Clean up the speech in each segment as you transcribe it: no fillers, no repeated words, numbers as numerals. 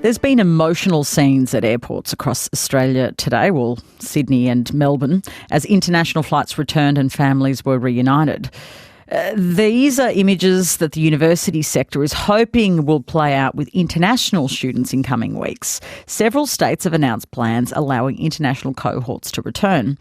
There's been emotional scenes at airports across Australia today, well, Sydney and Melbourne, as international flights returned and families were reunited. These are images that the university sector is hoping will play out with international students in coming weeks. Several states have announced plans allowing international cohorts to return.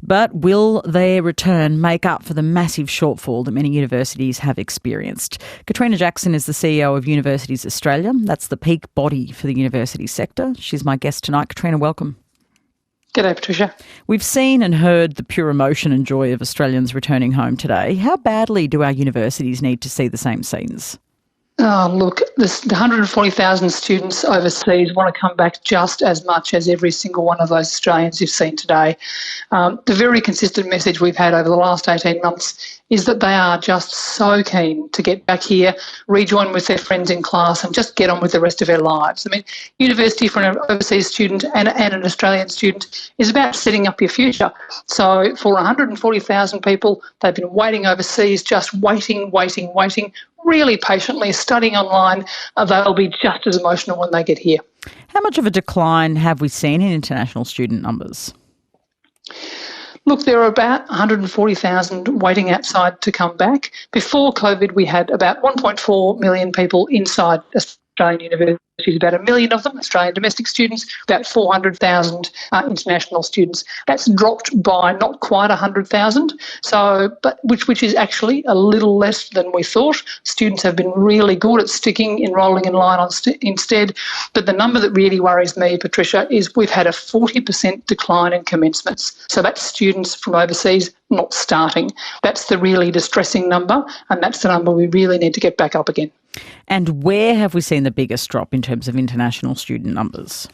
But will their return make up for the massive shortfall that many universities have experienced? Katrina Jackson is the CEO of Universities Australia. That's the peak body for the university sector. She's my guest tonight. Katrina, welcome. G'day, Patricia. We've seen and heard the pure emotion and joy of Australians returning home today. How badly do our universities need to see the same scenes? Oh, look, the 140,000 students overseas want to come back just as much as every single one of those Australians you've seen today. The very consistent message we've had over the last 18 months is that they are just so keen to get back here, rejoin with their friends in class and just get on with the rest of their lives. I mean, university for an overseas student and an Australian student is about setting up your future. So for 140,000 people, they've been waiting overseas, just waiting, really patiently, studying online. They'll be just as emotional when they get here. How much of a decline have we seen in international student numbers? Look, there are about 140,000 waiting outside to come back. Before COVID, we had about 1.4 million people inside Australian universities, about 1 million of them Australian domestic students, about 400,000 international students. That's dropped by not quite 100,000, which is actually a little less than we thought. Students have been really good at enrolling in line instead. But the number that really worries me, Patricia, is we've had a 40% decline in commencements. So that's students from overseas not starting. That's the really distressing number, and that's the number we really need to get back up again. And where have we seen the biggest drop in terms of international student numbers?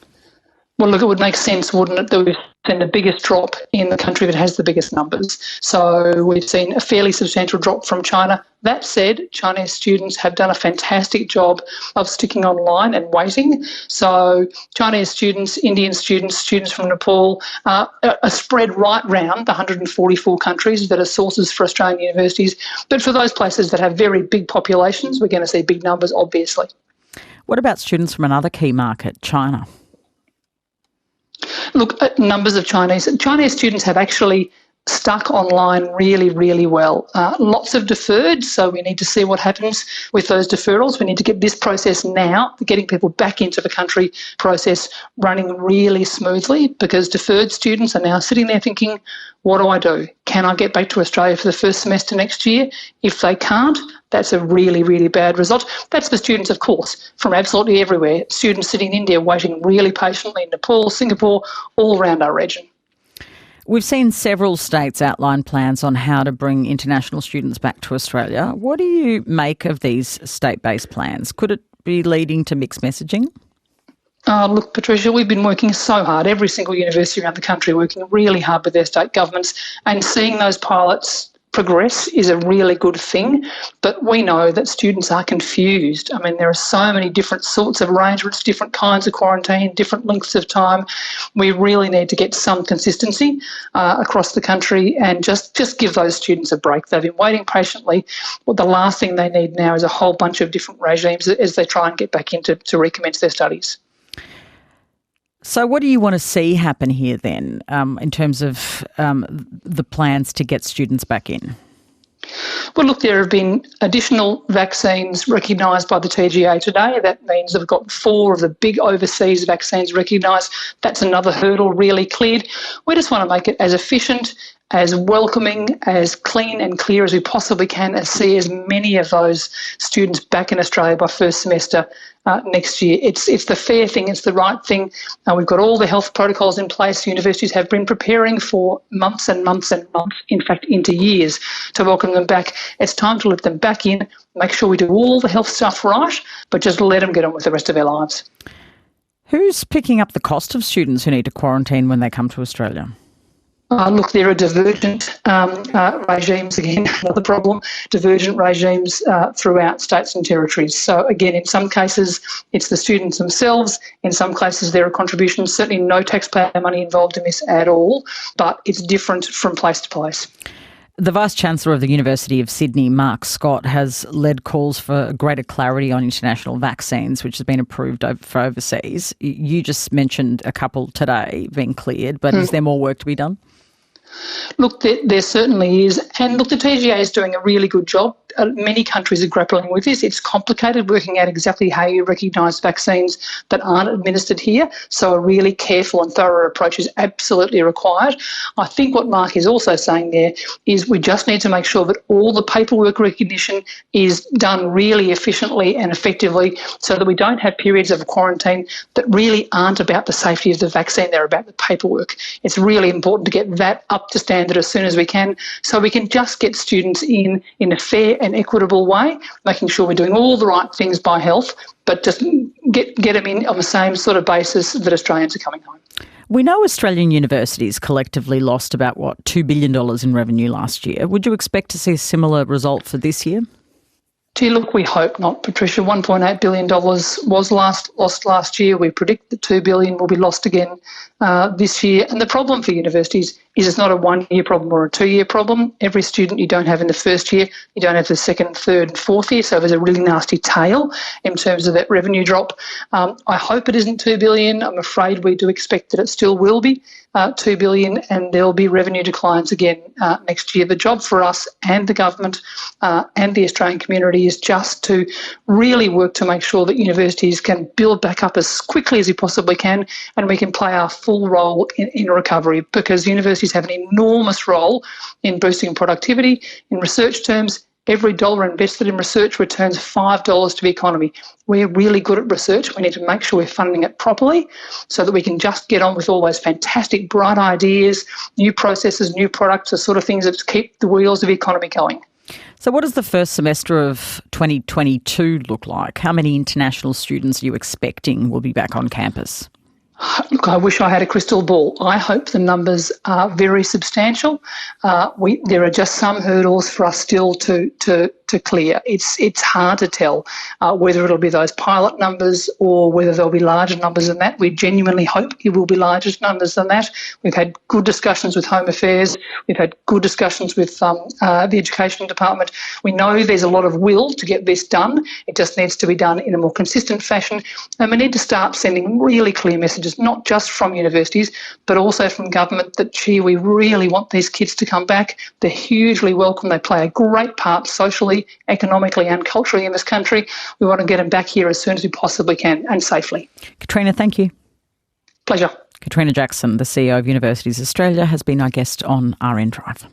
Well, look, it would make sense, wouldn't it, that we've seen the biggest drop in the country that has the biggest numbers. So we've seen a fairly substantial drop from China. That said, Chinese students have done a fantastic job of sticking online and waiting. So Chinese students, Indian students, students from Nepal are spread right round the 144 countries that are sources for Australian universities. But for those places that have very big populations, we're going to see big numbers, obviously. What about students from another key market, China? Look, numbers of Chinese students have actually stuck online really well. Lots of deferred, so we need to see what happens with those deferrals. We need to get this process now, getting people back into the country process running really smoothly, because deferred students are now sitting there thinking, what do I do? Can I get back to Australia for the first semester next year? If they can't, that's a really bad result. That's for students, of course, from absolutely everywhere. Students sitting in India waiting really patiently in Nepal, Singapore, all around our region. We've seen several states outline plans on how to bring international students back to Australia. What do you make of these state-based plans? Could it be leading to mixed messaging? Look, Patricia, we've been working so hard, every single university around the country working really hard with their state governments, and seeing those pilots progress is a really good thing, but we know that students are confused. I mean, there are so many different sorts of arrangements, different kinds of quarantine, different lengths of time. We really need to get some consistency across the country and just give those students a break. They've been waiting patiently. Well, the last thing they need now is a whole bunch of different regimes as they try and get back into to recommence their studies. So what do you want to see happen here then in terms of the plans to get students back in? Well, look, there have been additional vaccines recognised by the TGA today. That means they've got 4 of the big overseas vaccines recognised. That's another hurdle really cleared. We just want to make it as efficient, as welcoming, as clean and clear as we possibly can, and see as many of those students back in Australia by first semester next year. It's the fair thing, it's the right thing. We've got all the health protocols in place. Universities have been preparing for months and months and months, in fact into years, to welcome them back. It's time to let them back in, make sure we do all the health stuff right, but just let them get on with the rest of their lives. Who's picking up the cost of students who need to quarantine when they come to Australia? Look, there are divergent regimes, again, another problem, divergent regimes throughout states and territories. So, again, in some cases, it's the students themselves. In some cases, there are contributions, certainly no taxpayer money involved in this at all, but it's different from place to place. The Vice-Chancellor of the University of Sydney, Mark Scott, has led calls for greater clarity on international vaccines, which has been approved for overseas. You just mentioned a couple today being cleared, but is there more work to be done? Look, there certainly is. And look, the TGA is doing a really good job. Many countries are grappling with this. It's complicated working out exactly how you recognise vaccines that aren't administered here. So a really careful and thorough approach is absolutely required. I think what Mark is also saying there is we just need to make sure that all the paperwork recognition is done really efficiently and effectively so that we don't have periods of quarantine that really aren't about the safety of the vaccine, they're about the paperwork. It's really important to get that up to standard as soon as we can so we can just get students in a fair and equitable way, making sure we're doing all the right things by health, but just get them in on the same sort of basis that Australians are coming home. We know Australian universities collectively lost about, $2 billion in revenue last year. Would you expect to see a similar result for this year? Gee, look, we hope not, Patricia. $1.8 billion was lost last year. We predict that $2 billion will be lost again this year. And the problem for universities is it's not a one-year problem or a two-year problem. Every student you don't have in the first year, you don't have the second, third and fourth year. So there's a really nasty tail in terms of that revenue drop. I hope it isn't $2 billion. I'm afraid we do expect that it still will be $2 billion, and there'll be revenue declines again next year. The job for us and the government and the Australian community is just to really work to make sure that universities can build back up as quickly as we possibly can, and we can play our full role in recovery, because universities have an enormous role in boosting productivity. In research terms, every dollar invested in research returns $5 to the economy. We're really good at research. We need to make sure we're funding it properly so that we can just get on with all those fantastic, bright ideas, new processes, new products, the sort of things that keep the wheels of the economy going. So what does the first semester of 2022 look like? How many international students are you expecting will be back on campus? Look, I wish I had a crystal ball. I hope the numbers are very substantial. There are just some hurdles for us still to clear. It's hard to tell whether it'll be those pilot numbers or whether there'll be larger numbers than that. We genuinely hope it will be larger numbers than that. We've had good discussions with Home Affairs. We've had good discussions with the Education Department. We know there's a lot of will to get this done. It just needs to be done in a more consistent fashion. And we need to start sending really clear messages, not just from universities, but also from government that, gee, we really want these kids to come back. They're hugely welcome. They play a great part socially, economically and culturally in this country. We want to get them back here as soon as we possibly can and safely. Katrina, thank you. Pleasure. Katrina Jackson, the CEO of Universities Australia, has been our guest on RN Drive.